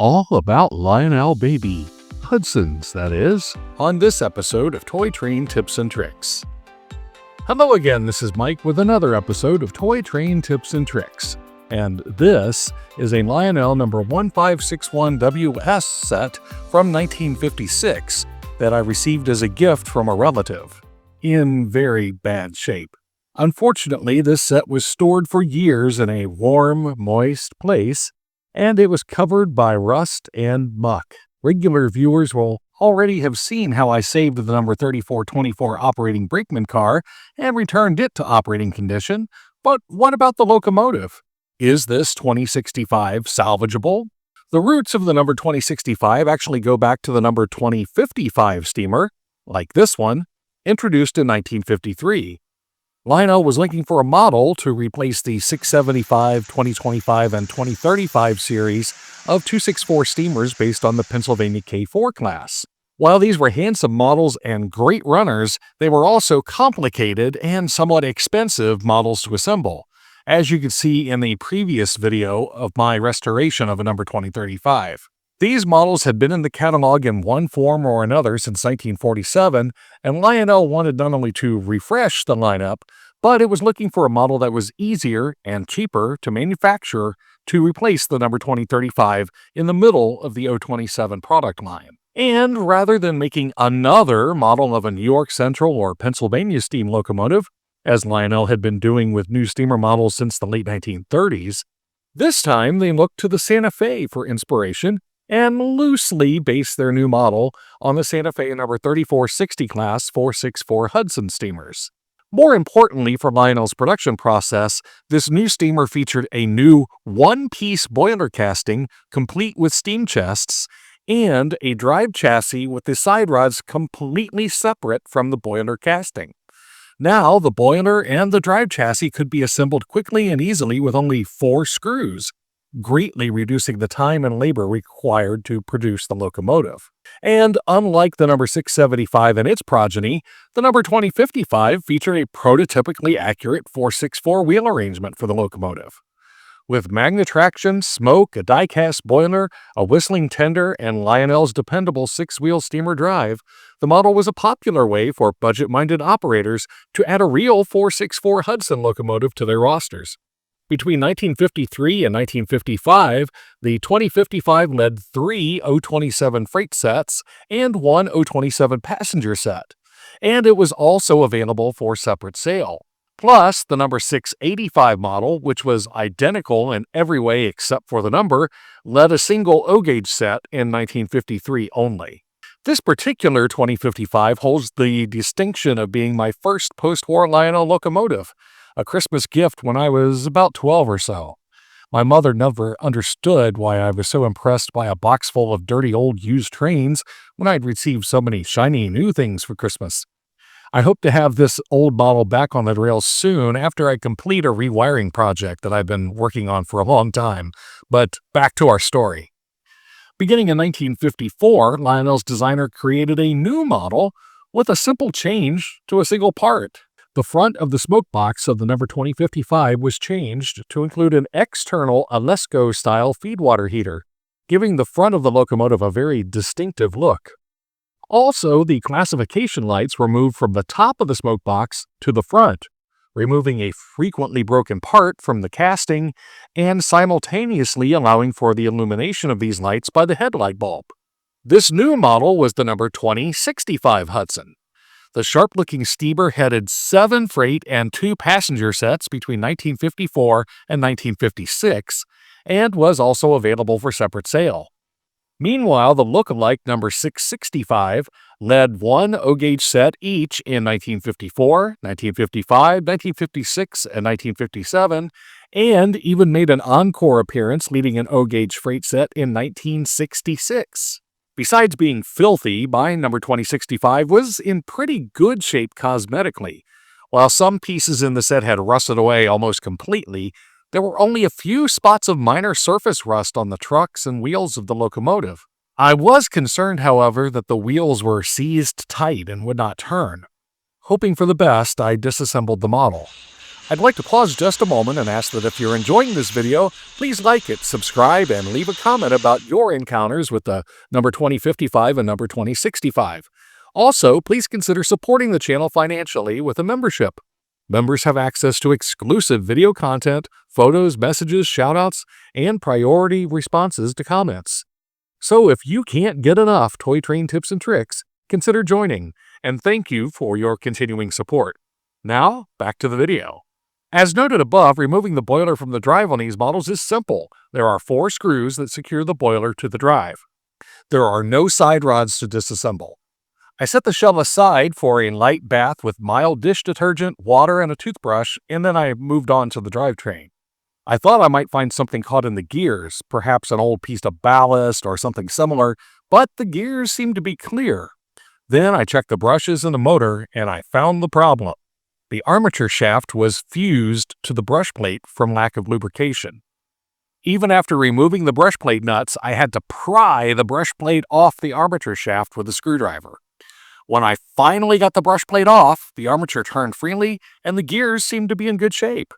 all about Lionel baby. Hudsons, that is, on this episode of Toy Train Tips and Tricks. Hello again, this is Mike with another episode of Toy Train Tips and Tricks. And this is a Lionel number 1561WS set from 1956 that I received as a gift from a relative, in very bad shape. Unfortunately, this set was stored for years in a warm, moist place, and it was covered by rust and muck. Regular viewers will already have seen how I saved the number 3424 operating brakeman car and returned it to operating condition, but what about the locomotive? Is this 2065 salvageable? The roots of the number 2065 actually go back to the number 2055 steamer, like this one, introduced in 1953. Lionel was looking for a model to replace the 675, 2025, and 2035 series of 264 steamers based on the Pennsylvania K4 class. While these were handsome models and great runners, they were also complicated and somewhat expensive models to assemble, as you could see in the previous video of my restoration of a number 2035. These models had been in the catalog in one form or another since 1947, and Lionel wanted not only to refresh the lineup, but it was looking for a model that was easier and cheaper to manufacture to replace the number 2035 in the middle of the O27 product line. And rather than making another model of a New York Central or Pennsylvania steam locomotive, as Lionel had been doing with new steamer models since the late 1930s, this time they looked to the Santa Fe for inspiration and loosely based their new model on the Santa Fe number 3460 class 464 Hudson steamers. More importantly for Lionel's production process, this new steamer featured a new one-piece boiler casting complete with steam chests and a drive chassis with the side rods completely separate from the boiler casting. Now, the boiler and the drive chassis could be assembled quickly and easily with only 4 screws, greatly reducing the time and labor required to produce the locomotive. And unlike the number 675 and its progeny, the number 2055 featured a prototypically accurate 464 wheel arrangement for the locomotive. With magnet traction, smoke, a die-cast boiler, a whistling tender, and Lionel's dependable 6-wheel steamer drive, the model was a popular way for budget-minded operators to add a real 464 Hudson locomotive to their rosters. Between 1953 and 1955, the 2055 led 3 O27 freight sets and 1 O27 passenger set, and it was also available for separate sale. Plus, the number 685 model, which was identical in every way except for the number, led a single O-gauge set in 1953 only. This particular 2055 holds the distinction of being my first post-war Lionel locomotive, a Christmas gift when I was about 12 or so. My mother never understood why I was so impressed by a box full of dirty old used trains when I'd received so many shiny new things for Christmas. I hope to have this old model back on the rails soon after I complete a rewiring project that I've been working on for a long time. But back to our story. Beginning in 1954, Lionel's designer created a new model with a simple change to a single part. The front of the smoke box of the number 2055 was changed to include an external Alesco-style feedwater heater, giving the front of the locomotive a very distinctive look. Also, the classification lights were moved from the top of the smoke box to the front, removing a frequently broken part from the casting and simultaneously allowing for the illumination of these lights by the headlight bulb. This new model was the number 2065 Hudson. The sharp-looking steamer headed 7 freight and 2 passenger sets between 1954 and 1956 and was also available for separate sale. Meanwhile, the look-alike number 665 led 1 O-gauge set each in 1954, 1955, 1956, and 1957, and even made an encore appearance leading an O-gauge freight set in 1966. Besides being filthy, my number 2065 was in pretty good shape cosmetically. While some pieces in the set had rusted away almost completely, there were only a few spots of minor surface rust on the trucks and wheels of the locomotive. I was concerned, however, that the wheels were seized tight and would not turn. Hoping for the best, I disassembled the model. I'd like to pause just a moment and ask that if you're enjoying this video, please like it, subscribe, and leave a comment about your encounters with the number 2055 and number 2065. Also, please consider supporting the channel financially with a membership. Members have access to exclusive video content, photos, messages, shoutouts, and priority responses to comments. So if you can't get enough Toy Train tips and tricks, consider joining, and thank you for your continuing support. Now, back to the video. As noted above, removing the boiler from the drive on these models is simple. There are 4 screws that secure the boiler to the drive. There are no side rods to disassemble. I set the shell aside for a light bath with mild dish detergent, water, and a toothbrush, and then I moved on to the drivetrain. I thought I might find something caught in the gears, perhaps an old piece of ballast or something similar, but the gears seemed to be clear. Then I checked the brushes and the motor, and I found the problem. The armature shaft was fused to the brush plate from lack of lubrication. Even after removing the brush plate nuts, I had to pry the brush plate off the armature shaft with a screwdriver. When I finally got the brush plate off, the armature turned freely and the gears seemed to be in good shape.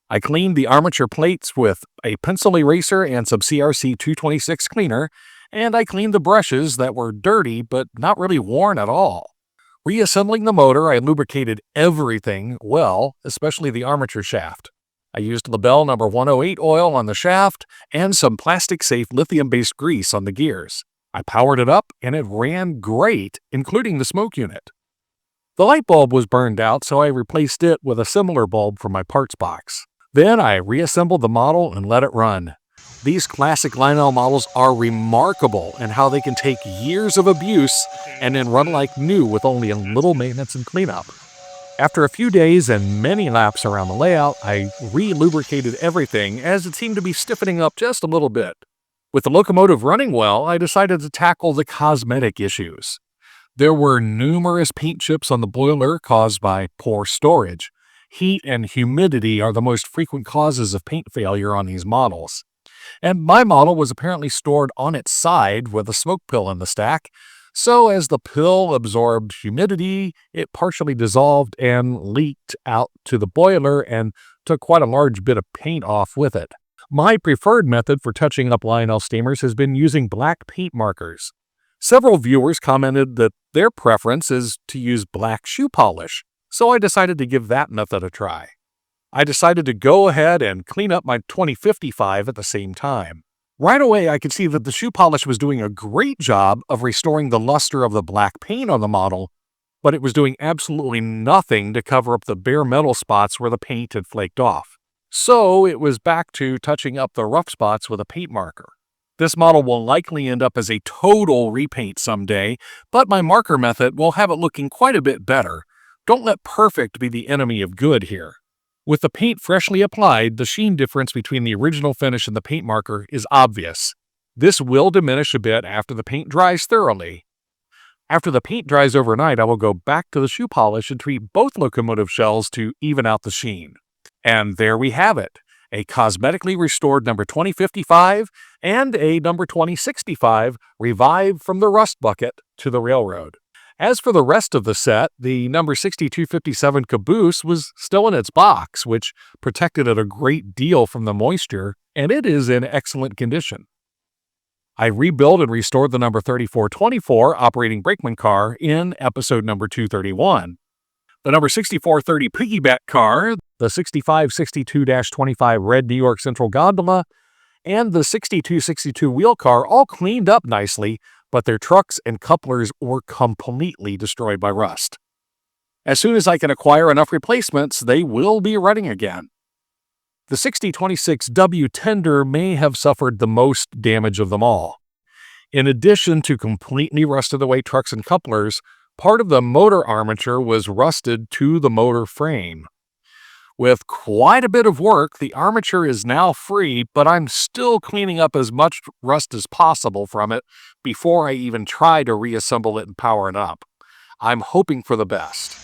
I cleaned the armature plates with a pencil eraser and some CRC 226 cleaner, and I cleaned the brushes that were dirty but not really worn at all. Reassembling the motor, I lubricated everything well, especially the armature shaft. I used Labelle number 108 oil on the shaft and some plastic-safe lithium-based grease on the gears. I powered it up and it ran great, including the smoke unit. The light bulb was burned out, so I replaced it with a similar bulb from my parts box. Then I reassembled the model and let it run. These classic Lionel models are remarkable in how they can take years of abuse and then run like new with only a little maintenance and cleanup. After a few days and many laps around the layout, I re-lubricated everything as it seemed to be stiffening up just a little bit. With the locomotive running well, I decided to tackle the cosmetic issues. There were numerous paint chips on the boiler caused by poor storage. Heat and humidity are the most frequent causes of paint failure on these models. And my model was apparently stored on its side with a smoke pill in the stack, so as the pill absorbed humidity, it partially dissolved and leaked out to the boiler and took quite a large bit of paint off with it. My preferred method for touching up Lionel steamers has been using black paint markers. Several viewers commented that their preference is to use black shoe polish, so I decided to give that method a try. I decided to go ahead and clean up my 2055 at the same time. Right away, I could see that the shoe polish was doing a great job of restoring the luster of the black paint on the model, but it was doing absolutely nothing to cover up the bare metal spots where the paint had flaked off. So it was back to touching up the rough spots with a paint marker. This model will likely end up as a total repaint someday, but my marker method will have it looking quite a bit better. Don't let perfect be the enemy of good here. With the paint freshly applied, the sheen difference between the original finish and the paint marker is obvious. This will diminish a bit after the paint dries thoroughly. After the paint dries overnight, I will go back to the shoe polish and treat both locomotive shells to even out the sheen. And there we have it, a cosmetically restored number 2055 and a number 2065 revived from the rust bucket to the railroad. As for the rest of the set, the number 6257 caboose was still in its box, which protected it a great deal from the moisture, and it is in excellent condition. I rebuilt and restored the number 3424 operating brakeman car in episode number 231. The number 6430 piggyback car, the 6562-25 red New York Central gondola, and the 6262 wheel car all cleaned up nicely, but their trucks and couplers were completely destroyed by rust. As soon as I can acquire enough replacements, they will be running again. The 6026W tender may have suffered the most damage of them all. In addition to completely rusted away trucks and couplers, part of the motor armature was rusted to the motor frame. With quite a bit of work, the armature is now free, but I'm still cleaning up as much rust as possible from it before I even try to reassemble it and power it up. I'm hoping for the best.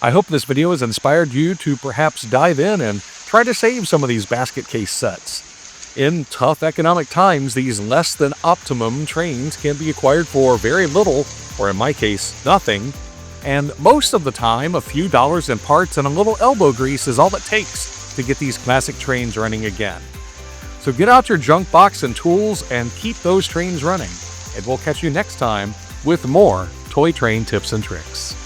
I hope this video has inspired you to perhaps dive in and try to save some of these basket case sets. In tough economic times, these less than optimum trains can be acquired for very little, or in my case, nothing, And most of the time, a few dollars in parts and a little elbow grease is all it takes to get these classic trains running again. So get out your junk box and tools and keep those trains running. And we'll catch you next time with more toy train tips and tricks.